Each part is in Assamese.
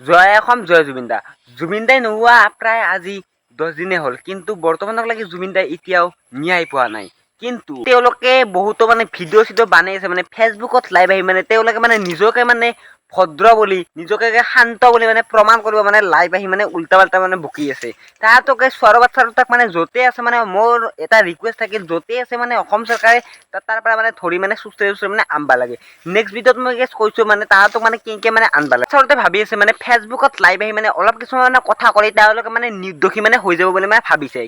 জয় অসম জয় জুবিন দা। জুবিন দাই নোহোৱা প্ৰায় আজি 10 দিনে হ'ল, কিন্তু বৰ্তমানলৈকে জুবিন দাই এতিয়াও ন্যায় পোৱা নাই। কিন্তু তেওঁলোকে বহুতো মানে ভিডিঅ' চিডিঅ' বানাই আছে, মানে ফেচবুকত লাইভ আহি মানে তেওঁলোকে মানে নিজকে মানে ভদ্ৰ বুলি, নিজকে শান্ত বুলি মানে প্ৰমাণ কৰিব মানে লাইভ আহি মানে উল্টা পাল্টা মানে বকি আছে। তাহাঁতকে চোৱাৰ বাচ্ছাক মানে য'তে আছে মানে মোৰ এটা ৰিকুৱেষ্ট থাকিল, য'তে আছে মানে অসম চৰকাৰে তাৰ পৰা মানে ধৰি মানে সুস্থ মানে আনবা লাগে। নেক্সট ভিডিঅ'ত মই কৈছো মানে তাহাঁতক মানে কেনেকে মানে আনবা লাগে। আচলতে ভাবি আছে মানে ফেচবুকত লাইভ আহি মানে অলপ কিছুমান মানে কথা কৰি তেওঁলোকে মানে নিৰ্দোষী মানে হৈ যাব বুলি মানে ভাবিছে।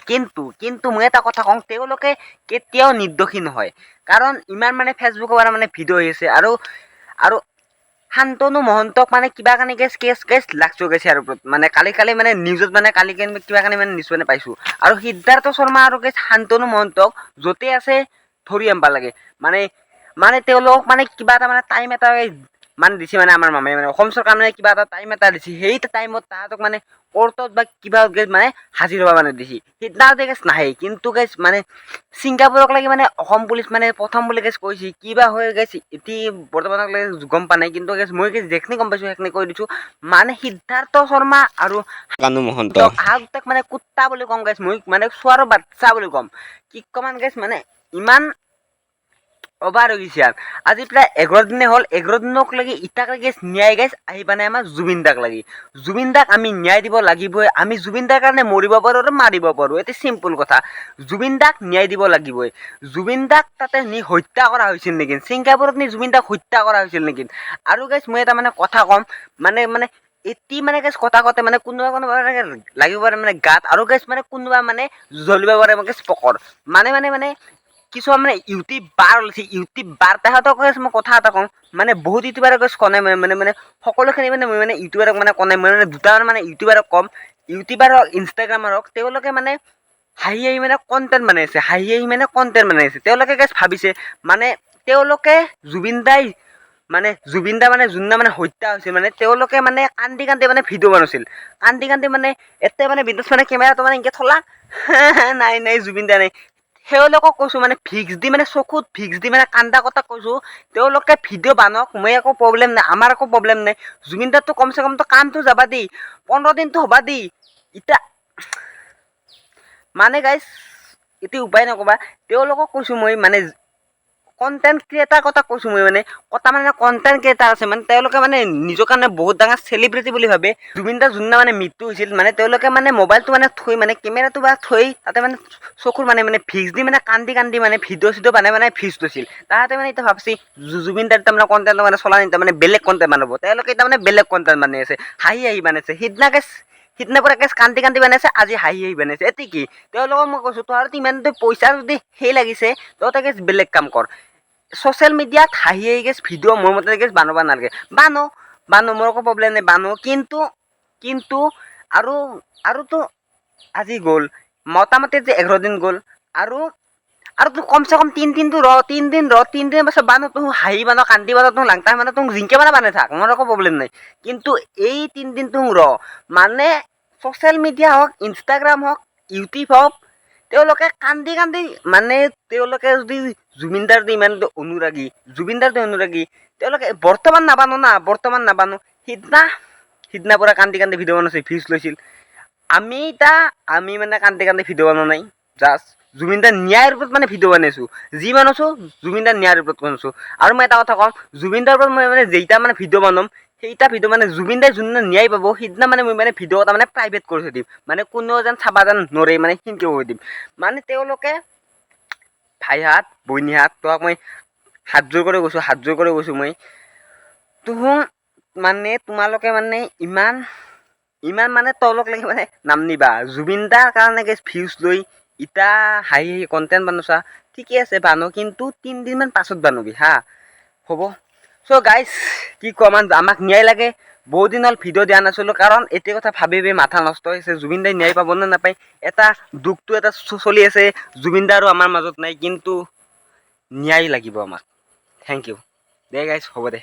কিন্তু মই এটা কথা কওঁ, তেওঁলোকে কেতিয়াও নিৰ্দোষী নহয়। কাৰণ ইমান মানে ফেচবুকৰ পৰা মানে ভিডিঅ' আহি আছে, আৰু শান্তনু মহন্তক মানে কিবা কানি কেছ লাগছো গৈছে আৰু মানে কালি মানে নিউজত মানে কালি কিবা কানি মানে নিউজ মানে পাইছো। আৰু সিদ্ধাৰ্থ শৰ্মা আৰু শান্তনু মহন্তক য'তে আছে ধৰি আনবা লাগে। মানে তেওঁলোকক মানে কিবা এটা মানে টাইম এটা মানে দিছে, মানে আমাৰ মামাই মানে অসম চৰকাৰ মানে কিবা এটা টাইম এটা দিছে। সেই টাইমত তাহাঁতক মানে কৰ্টত বা কিবা মানে হাজিৰ হবা মানে দিছে। সিদিনা নাহে, কিন্তু মানে ছিংগাপুৰক লাগি মানে অসম পুলিচ মানে প্ৰথম বুলি কৈছে, কিবা হৈ গৈছে এতিয়া বৰ্তমানলৈকে গম পোৱা নাই। কিন্তু মই যেখিনি গম পাইছো সেইখিনি কৈ দিছো। মানে সিদ্ধাৰ্থ শৰ্মা আৰু শান্তনু মহন্ত তাক মানে কুত্তা বুলি কম মই মানে চোৱাৰ বাচ্চা বুলি ক'ম। কি কমান মানে ইমান অভাৰ হৈ গৈছে। আজি প্ৰায় 11 দিনে হ'ল, 11 দিনক লাগি ইটাক লাগি ন্যায় আহি পানে আমাৰ জুবিন দাক লাগি। জুবিন দাক আমি ন্যায় দিব লাগিবই। আমি জুবিন দাৰ কাৰণে মৰিব পাৰো আৰু মাৰিব পাৰো, এটি চিম্পুল কথা। জুবিন দাক ন্যায় দিব লাগিবই। জুবিন দাক তাতে নি হত্যা কৰা হৈছিল নেকি? ছিংগাপুৰত নি জুবিন দাক হত্যা কৰা হৈছিল নেকি? আৰু মই এটা মানে কথা ক'ম, মানে এটি মানে কথা কতে মানে কোনোবা লাগিব পাৰে মানে গাত, আৰু মানে কোনোবা মানে জ্বলিব পাৰে পকৰ মানে কিছুমান মানে ইউটিউব বাৰ তাহাঁতক মই কথা এটা কওঁ, মানে বহুত ইউটিউবাৰক কনে মানে সকলোখিনি মানে মই মানে ইউটিউবাৰক মানে কনে মই মানে দুটামান মানে ইউটিউবাৰক কম, ইউটিউবাৰ হওক ইনষ্টাগ্ৰামাৰ হওক, তেওঁলোকে মানে হাঁহি মানে কণ্টেণ্ট বনাইছে, মানে কণ্টেণ্ট বনাইছে। তেওঁলোকে ভাবিছে মানে তেওঁলোকে জুবিন দা মানে যোনদিনা মানে হত্যা হৈছিল, মানে তেওঁলোকে মানে কান্দি মানে ভিডিঅ' বনাইছিল। কান্দি মানে এতে মানে বিদ্যুৎ মানে কেমেৰাটো মানে এনেকে থলা নাই জুবিন দা নাই। তেওঁলোকক কৈছো মানে ভিক্স দি মানে চকুত ভিক্স দি মানে কান্দা কথা কৈছো। তেওঁলোকে ভিডিঅ' বানক, মই একো প্ৰব্লেম নাই, আমাৰ একো প্ৰব্লেম নাই। জুবিন দাৰটো কমচে কম কামটো যাবা দি, 15 দিনটো হ'বা দি। এতিয়া মানে এতিয়া উপায় নকবা, তেওঁলোকক কৈছো মই মানে কণ্টেণ্ট ক্ৰিয়েটাৰ কথা কৈছো মই মানে কণ্টেণ্ট ক্ৰিয়েটাৰ আছে মানে তেওঁলোকে মানে নিজৰ কাৰণে বহুত ডাঙৰ চেলিব্ৰিটি বুলি ভাবে। জুবিন দাৰ যোনদিনা মানে মৃত্যু হৈছিল, মানে তেওঁলোকে মানে মোবাইলটো মানে থৈ মানে কেমেৰাটো বা থৈ তাতে মানে চকুৰ মানে ভিক্স দি মানে কান্দি মানে ভিডিঅ' চিডিঅ' বনাই মানে ভিউজ লৈছিল। তাহাঁতে মানে এতিয়া ভাবছি জুবিন দাৰ তাৰমানে কণ্টেণ্ট মানে চলা নাই, তাৰমানে বেলেগ কণ্টেণ্ট বনাব। তেওঁলোকে এতিয়া মানে বেলেগ কণ্টেণ্ট বনাই আছে, হাঁহি বনাইছে। সিদিনা পৰা কান্দি বনাইছে, আজি হাঁহি বনাইছে। এতে কি তেওঁলোকক মই কৈছো, তোৰ ইমান পইচা যদি সেই লাগিছে, তহঁতে বেলেগ কাম কৰ। ছ'চিয়েল মিডিয়াত হাঁহি ভিডিঅ' মোৰ মতে বানাব নালাগে। বানো মোৰ একো প্ৰব্লেম নাই, বানো। কিন্তু আৰুতো আজি গ'ল মোটামুটি যে 11 দিন গ'ল, আৰু তোৰ কমচে কম 3 দিনটো ৰ, 3 দিন পাছত বানো। তোৰ হাঁহি বানো, কান্দি বানো, তোৰ লাংটা বানো, তোৰ জিংকে বানাই থাক, মোৰ একো প্ৰব্লেম নাই। কিন্তু এই 3 দিন তোৰ ৰ, মানে ছ'চিয়েল মিডিয়া হওক, ইনষ্টাগ্ৰাম হওক, ইউটিউব হওক, তেওঁলোকে কান্দি মানে তেওঁলোকে যদি জুবিন দাৰ ইমান অনুৰাগী, তেওঁলোকে বৰ্তমান নাবানো। সিদিনা পৰা কান্দি ভিডিঅ' বনাইছে, ভিউজ লৈছিল। আমি মানে কান্দি ভিডিঅ' বনোৱা নাই। জাষ্ট জুবিন দাৰ ন্যায়ৰ ওপৰত মানে ভিডিঅ' বনাইছো। যি বনাইছো জুবিন দাৰ ন্যায়ৰ ওপৰত বনাইছো। আৰু মই এটা কথা কওঁ, জুবিন দাৰ ওপৰত মই মানে যেইটা মানে ভিডিঅ' বনাম, সেইটা ভিডিঅ' মানে জুবিন দাই যোনদিনা ন্যায় পাব, সিদিনা মানে মই মানে ভিডিঅ' এটা মানে প্ৰাইভেট কৰি থৈ দিম। মানে কোনেও যেন চাবা যেন নৰে, মানে সিনকে কৰি দিম। মানে তেওঁলোকে ভাইহাত বইনীহাত তোক মই হাত জোৰ কৰি কৈছো মই, মানে তোমালোকে মানে ইমান মানে তলক লাগি মানে নাম নিবা। জুবিন দাৰ কাৰণে ভিউজ লৈ ইটা হাঁহি কণ্টেণ্ট বনাইছা, ঠিকে আছে বানো, কিন্তু 3 দিনমান পাছত বানবি হা, হ'ব। চ' গাইজ কি কম, আমাক ন্যায় লাগে। বহুত দিন হ'ল ভিডিঅ' দিয়া নাছিলো, কাৰণ এতিয়া কথা ভাবি মাথা নষ্ট হৈছে। জুবিন দাই ন্যায় পাব নে নাপায়, এটা দুখটো এটা চলি আছে। জুবিন দা আৰু আমাৰ মাজত নাই, কিন্তু ন্যায় লাগিব আমাক। থেংক ইউ দে গাইজ, হ'ব দে।